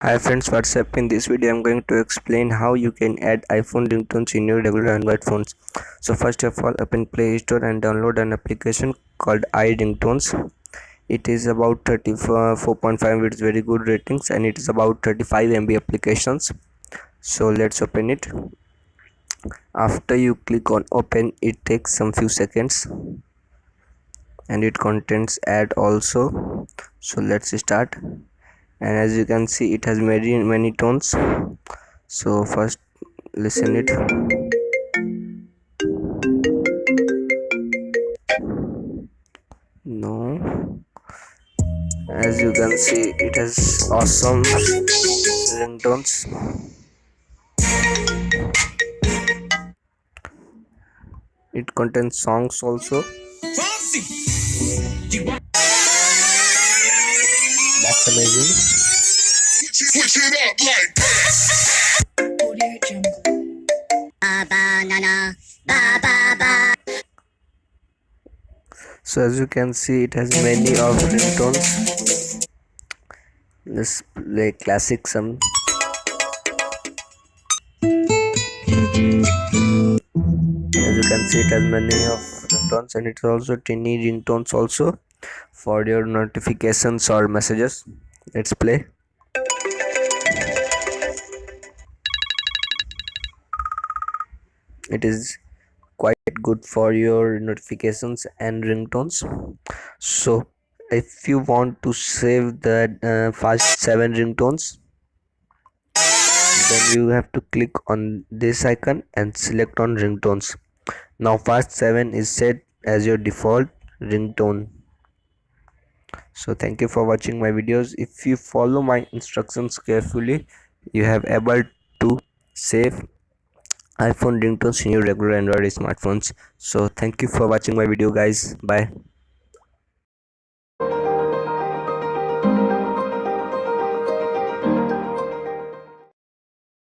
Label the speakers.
Speaker 1: Hi friends, what's up? In this video I'm going to explain how you can add iPhone ringtones in your regular Android phones. So first of all, open Play Store and download an application called iRingtones. It is about 34.5 with very good ratings and it is about 35 MB applications. So let's open it. After you click on open, it takes some few seconds and it contains ad also. So let's start. And as you can see, it has many tones. So first listen it. No, as you can see, it has awesome ringtones. It contains songs also. That's amazing. Switch it up like Audio Jungle. So as you can see, it has many of ringtones. Let's play classic some. As you can see, it has many of ringtones and it's also tiny ringtones also for your notifications or messages. Let's play. It is quite good for your notifications and ringtones. So if you want to save the fast 7 ringtones, then you have to click on this icon and select on ringtones. Now fast 7 is set as your default ringtone. So thank you for watching my videos. If you follow my instructions carefully, you have able to save iPhone ringtones in your regular Android smartphones. So thank you for watching my video guys. Bye.